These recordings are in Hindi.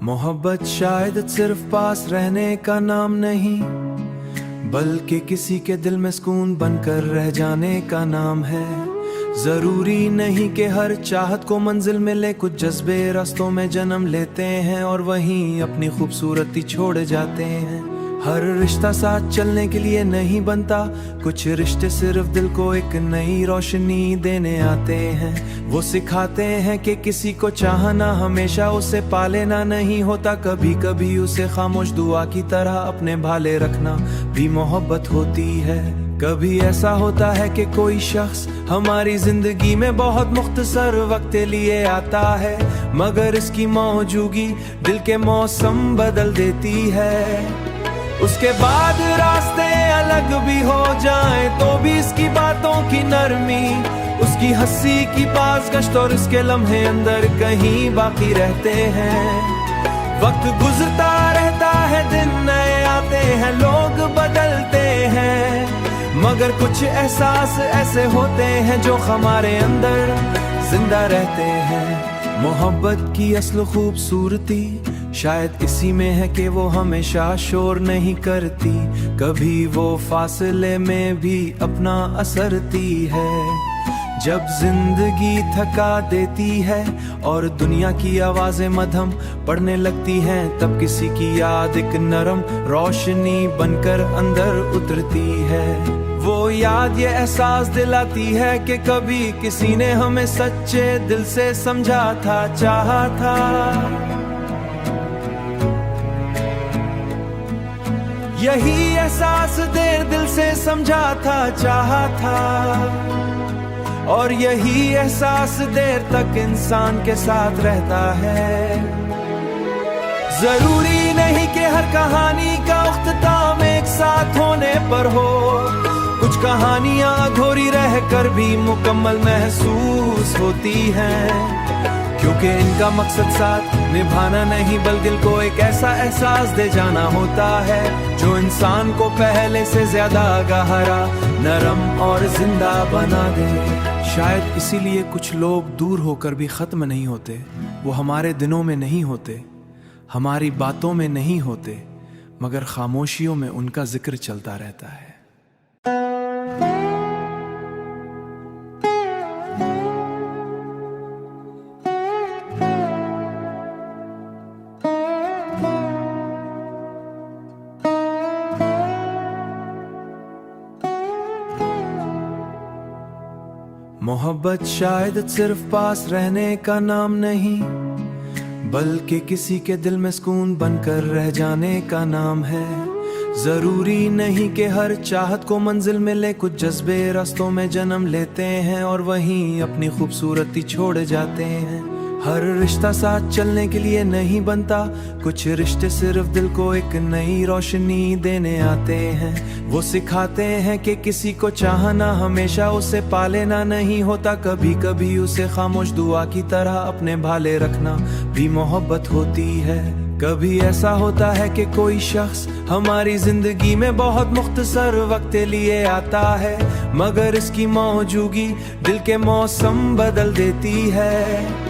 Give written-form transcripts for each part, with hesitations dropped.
मोहब्बत शायद सिर्फ पास रहने का नाम नहीं, बल्कि किसी के दिल में सुकून बनकर रह जाने का नाम है। जरूरी नहीं कि हर चाहत को मंजिल मिले, कुछ जज्बे रास्तों में जन्म लेते हैं और वहीं अपनी खूबसूरती छोड़ जाते हैं। हर रिश्ता साथ चलने के लिए नहीं बनता, कुछ रिश्ते सिर्फ दिल को एक नई रोशनी देने आते हैं। वो सिखाते हैं कि किसी को चाहना हमेशा उसे पा लेना नहीं होता, कभी कभी उसे खामोश दुआ की तरह अपने भाले रखना भी मोहब्बत होती है। कभी ऐसा होता है कि कोई शख्स हमारी जिंदगी में बहुत मुख्तसर वक्त लिए आता है, मगर इसकी मौजूदगी दिल के मौसम बदल देती है। उसके बाद रास्ते अलग भी हो जाएं तो भी इसकी बातों की नरमी, उसकी हंसी की पासगश्त और इसके लम्हे अंदर कहीं बाकी रहते हैं। वक्त गुजरता रहता है, दिन नए आते हैं, लोग बदलते हैं, मगर कुछ एहसास ऐसे होते हैं जो हमारे अंदर जिंदा रहते हैं। मोहब्बत की असल खूबसूरती शायद इसी में है कि वो हमेशा शोर नहीं करती, कभी वो फासले में भी अपना असरती है। जब जिंदगी थका देती है और दुनिया की आवाजें मध्यम पड़ने लगती हैं, तब किसी की याद एक नरम रोशनी बनकर अंदर उतरती है। वो याद ये एहसास दिलाती है कि कभी किसी ने हमें सच्चे दिल से समझा था, चाहा था। यही एहसास देर दिल से समझा था, चाहा था, और यही एहसास देर तक इंसान के साथ रहता है। जरूरी नहीं कि हर कहानी का इख्तिताम एक साथ होने पर हो, कुछ कहानियां अधूरी रहकर भी मुकम्मल महसूस होती हैं, क्योंकि इनका मकसद साथ निभाना नहीं बल्कि दिल को एक ऐसा एहसास दे जाना होता है जो इंसान को पहले से ज्यादा गहरा, नरम और जिंदा बना दे। शायद इसीलिए कुछ लोग दूर होकर भी खत्म नहीं होते, वो हमारे दिनों में नहीं होते, हमारी बातों में नहीं होते, मगर खामोशियों में उनका जिक्र चलता रहता है। मोहब्बत शायद सिर्फ पास रहने का नाम नहीं, बल्कि किसी के दिल में सुकून बनकर रह जाने का नाम है। जरूरी नहीं कि हर चाहत को मंजिल मिले, कुछ जज्बे रास्तों में जन्म लेते हैं और वहीं अपनी खूबसूरती छोड़ जाते हैं। हर रिश्ता साथ चलने के लिए नहीं बनता, कुछ रिश्ते सिर्फ दिल को एक नई रोशनी देने आते हैं। वो सिखाते हैं कि किसी को चाहना हमेशा उसे पा लेना नहीं होता, कभी कभी उसे खामोश दुआ की तरह अपने भाले रखना भी मोहब्बत होती है। कभी ऐसा होता है कि कोई शख्स हमारी जिंदगी में बहुत मुख्तसर वक्त लिए आता है, मगर इसकी मौजूदगी दिल के मौसम बदल देती है।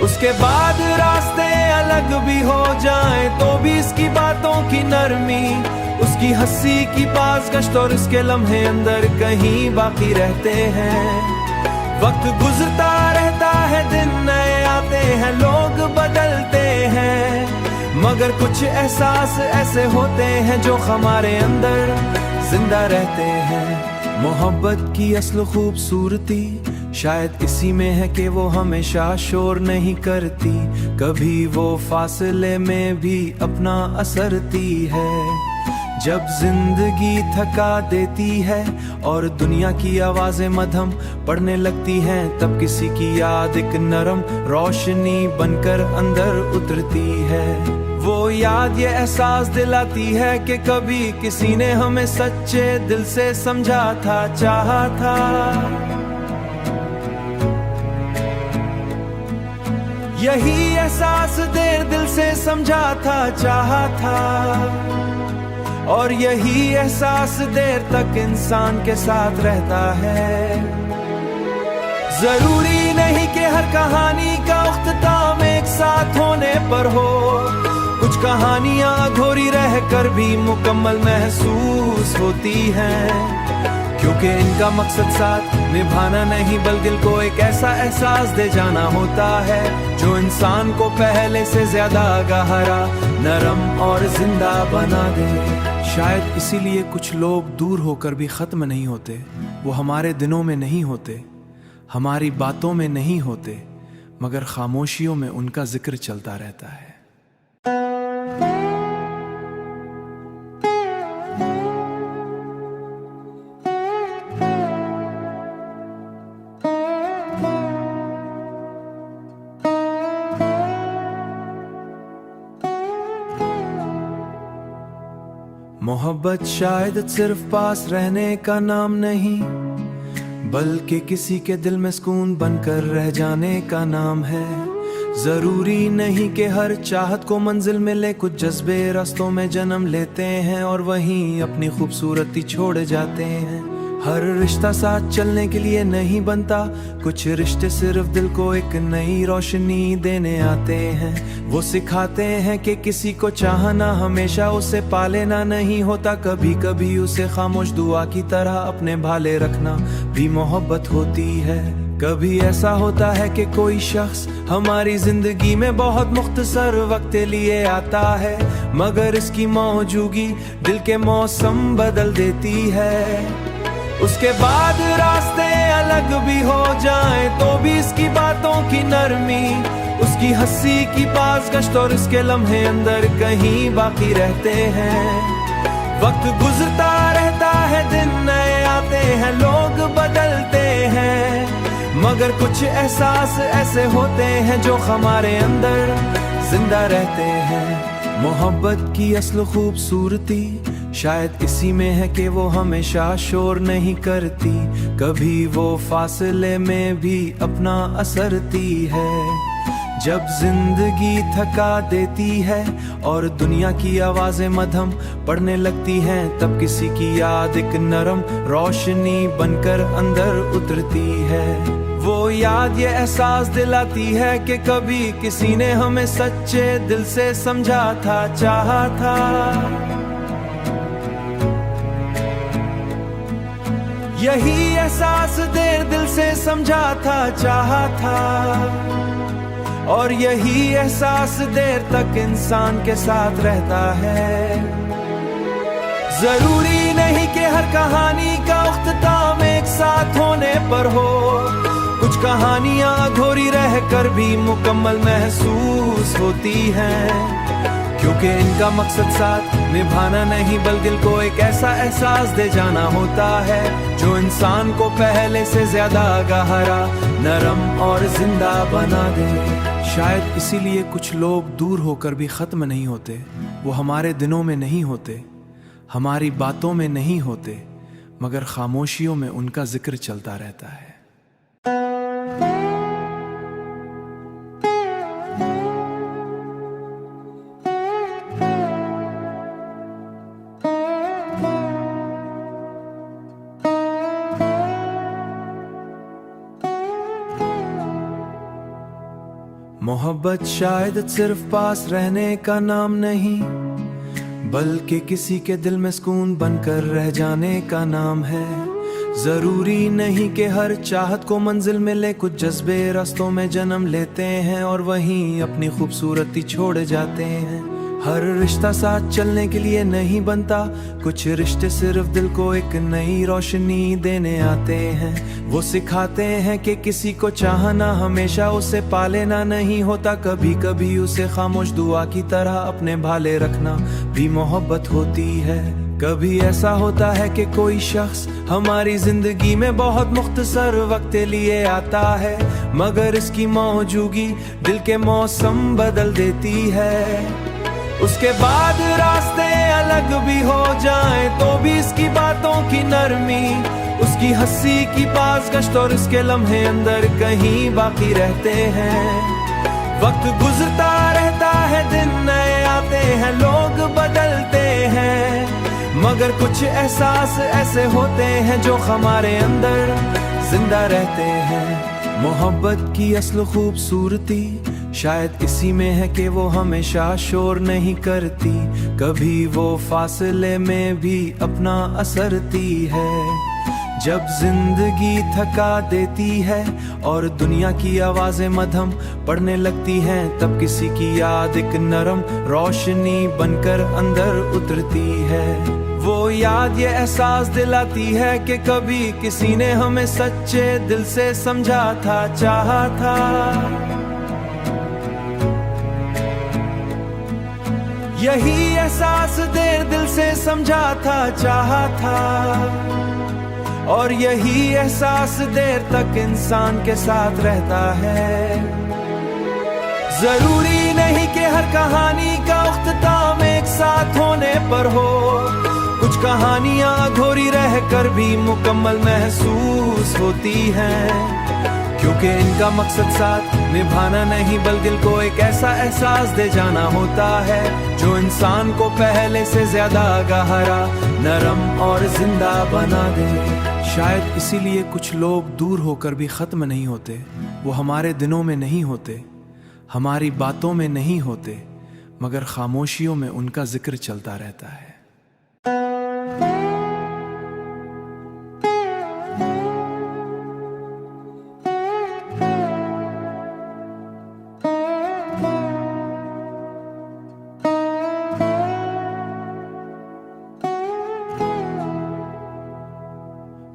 उसके बाद रास्ते अलग भी हो जाएं तो भी इसकी बातों की नरमी, उसकी हंसी की पासगश्त और इसके लम्हे अंदर कहीं बाकी रहते हैं। वक्त गुजरता रहता है, दिन नए आते हैं, लोग बदलते हैं, मगर कुछ एहसास ऐसे होते हैं जो हमारे अंदर जिंदा रहते हैं। मोहब्बत की असल खूबसूरती शायद इसी में है कि वो हमेशा शोर नहीं करती, कभी वो फासले में भी अपना असरती है। जब जिंदगी थका देती है और दुनिया की आवाजें मध्यम पड़ने लगती हैं, तब किसी की याद एक नरम रोशनी बनकर अंदर उतरती है। वो याद ये एहसास दिलाती है कि कभी किसी ने हमें सच्चे दिल से समझा था, चाहा था। यही एहसास देर दिल से समझा था, चाहा था, और यही एहसास देर तक इंसान के साथ रहता है। जरूरी नहीं कि हर कहानी का इख्तिताम एक साथ होने पर हो, कहानियां अधूरी रह कर भी मुकम्मल महसूस होती हैं, क्योंकि इनका मकसद साथ निभाना नहीं बल्कि दिल को एक ऐसा एहसास दे जाना होता है जो इंसान को पहले से ज्यादा गहरा, नरम और जिंदा बना दे। शायद इसीलिए कुछ लोग दूर होकर भी खत्म नहीं होते। वो हमारे दिनों में नहीं होते, हमारी बातों में नहीं होते, मगर खामोशियों में उनका जिक्र चलता रहता है। मोहब्बत शायद सिर्फ पास रहने का नाम नहीं, बल्कि किसी के दिल में सुकून बनकर रह जाने का नाम है। जरूरी नहीं कि हर चाहत को मंजिल मिले, कुछ जज्बे रास्तों में जन्म लेते हैं और वहीं अपनी खूबसूरती छोड़ जाते हैं। हर रिश्ता साथ चलने के लिए नहीं बनता, कुछ रिश्ते सिर्फ दिल को एक नई रोशनी देने आते हैं। वो सिखाते हैं कि किसी को चाहना हमेशा उसे पा लेना नहीं होता, कभी कभी उसे खामोश दुआ की तरह अपने भाले रखना भी मोहब्बत होती है। कभी ऐसा होता है कि कोई शख्स हमारी जिंदगी में बहुत मुख्तसर वक्त लिए आता है, मगर इसकी मौजूदगी दिल के मौसम बदल देती है। उसके बाद रास्ते अलग भी हो जाएं तो भी इसकी बातों की नरमी, उसकी हंसी की पासगश्त और इसके लम्हे अंदर कहीं बाकी रहते हैं। वक्त गुजरता रहता है, दिन नए आते हैं, लोग बदलते हैं, मगर कुछ एहसास ऐसे होते हैं जो हमारे अंदर जिंदा रहते हैं। मोहब्बत की असल खूबसूरती शायद इसी में है कि वो हमेशा शोर नहीं करती, कभी वो फासले में भी अपना असरती है। जब जिंदगी थका देती है और दुनिया की आवाजें मध्यम पड़ने लगती हैं, तब किसी की याद एक नरम रोशनी बनकर अंदर उतरती है। वो याद ये एहसास दिलाती है कि कभी किसी ने हमें सच्चे दिल से समझा था, चाहा था। यही एहसास देर दिल से समझा था, चाहा था, और यही एहसास देर तक इंसान के साथ रहता है। जरूरी नहीं कि हर कहानी का इख्तिताम एक साथ होने पर हो, कुछ कहानियां अधूरी रह कर भी मुकम्मल महसूस होती हैं, क्योंकि इनका मकसद साथ निभाना नहीं बल्कि दिल को एक ऐसा एहसास दे जाना होता है जो इंसान को पहले से ज्यादा गहरा, नरम और जिंदा बना दे। शायद इसीलिए कुछ लोग दूर होकर भी खत्म नहीं होते। वो हमारे दिनों में नहीं होते, हमारी बातों में नहीं होते, मगर खामोशियों में उनका जिक्र चलता रहता है। मोहब्बत शायद सिर्फ पास रहने का नाम नहीं, बल्कि किसी के दिल में सुकून बनकर रह जाने का नाम है। जरूरी नहीं कि हर चाहत को मंजिल मिले, कुछ जज्बे रास्तों में जन्म लेते हैं और वहीं अपनी खूबसूरती छोड़ जाते हैं। हर रिश्ता साथ चलने के लिए नहीं बनता, कुछ रिश्ते सिर्फ दिल को एक नई रोशनी देने आते हैं। वो सिखाते हैं कि किसी को चाहना हमेशा उसे पा लेना नहीं होता, कभी कभी उसे खामोश दुआ की तरह अपने भाले रखना भी मोहब्बत होती है। कभी ऐसा होता है कि कोई शख्स हमारी जिंदगी में बहुत मुख्तसर वक्त लिए आता है, मगर इसकी मौजूदगी दिल के मौसम बदल देती है। उसके बाद रास्ते अलग भी हो जाएं तो भी इसकी बातों की नरमी, उसकी हंसी की पासगश्त और इसके लम्हे अंदर कहीं बाकी रहते हैं। वक्त गुजरता रहता है, दिन नए आते हैं, लोग बदलते हैं, मगर कुछ एहसास ऐसे होते हैं जो हमारे अंदर जिंदा रहते हैं। मोहब्बत की असल खूबसूरती शायद इसी में है कि वो हमेशा शोर नहीं करती, कभी वो फासले में भी अपना असरती है। जब जिंदगी थका देती है और दुनिया की आवाजें मध्यम पड़ने लगती हैं, तब किसी की याद एक नरम रोशनी बनकर अंदर उतरती है। वो याद ये एहसास दिलाती है कि कभी किसी ने हमें सच्चे दिल से समझा था, चाहा था। यही एहसास देर दिल से समझा था, चाहा था। और यही एहसास देर तक इंसान के साथ रहता है। जरूरी नहीं कि हर कहानी का उख्तिताम एक साथ होने पर हो, कुछ कहानियां अधूरी रहकर भी मुकम्मल महसूस होती हैं, क्योंकि इनका मकसद साथ निभाना नहीं बल्कि दिल को एक ऐसा एहसास दे जाना होता है जो इंसान को पहले से ज्यादा गहरा, नरम और जिंदा बना दे। शायद इसीलिए कुछ लोग दूर होकर भी खत्म नहीं होते। वो हमारे दिनों में नहीं होते, हमारी बातों में नहीं होते, मगर खामोशियों में उनका जिक्र चलता रहता है।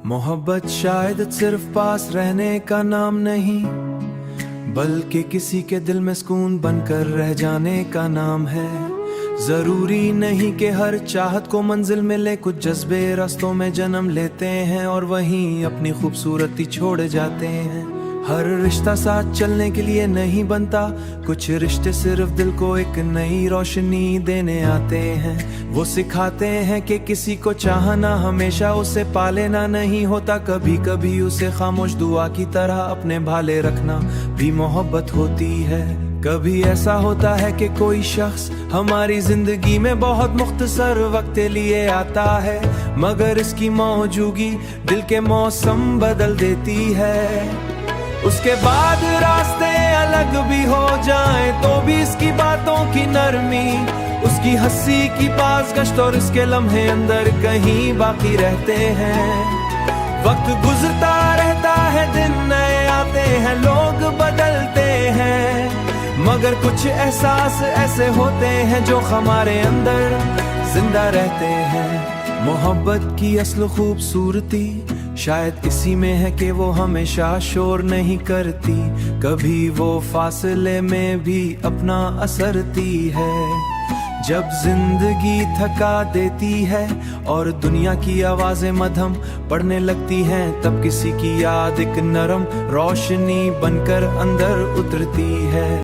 मोहब्बत शायद सिर्फ पास रहने का नाम नहीं, बल्कि किसी के दिल में सुकून बनकर रह जाने का नाम है। जरूरी नहीं कि हर चाहत को मंजिल मिले, कुछ जज्बे रास्तों में जन्म लेते हैं और वहीं अपनी खूबसूरती छोड़ जाते हैं। हर रिश्ता साथ चलने के लिए नहीं बनता, कुछ रिश्ते सिर्फ दिल को एक नई रोशनी देने आते हैं। वो सिखाते हैं कि किसी को चाहना हमेशा उसे पा लेना नहीं होता, कभी कभी उसे खामोश दुआ की तरह अपने भाले रखना भी मोहब्बत होती है। कभी ऐसा होता है कि कोई शख्स हमारी जिंदगी में बहुत मुख्तसर वक्त लिए आता है, मगर इसकी मौजूदगी दिल के मौसम बदल देती है। उसके बाद रास्ते अलग भी हो जाएं तो भी इसकी बातों की नरमी, उसकी हंसी की पासगश्त और इसके लम्हे अंदर कहीं बाकी रहते हैं। वक्त गुजरता रहता है, दिन नए आते हैं, लोग बदलते हैं, मगर कुछ एहसास ऐसे होते हैं जो हमारे अंदर जिंदा रहते हैं। मोहब्बत की असल खूबसूरती शायद इसी में है कि वो हमेशा शोर नहीं करती, कभी वो फासले में भी अपना असरती है। जब जिंदगी थका देती है और दुनिया की आवाजें मध्यम पड़ने लगती हैं, तब किसी की याद एक नरम रोशनी बनकर अंदर उतरती है।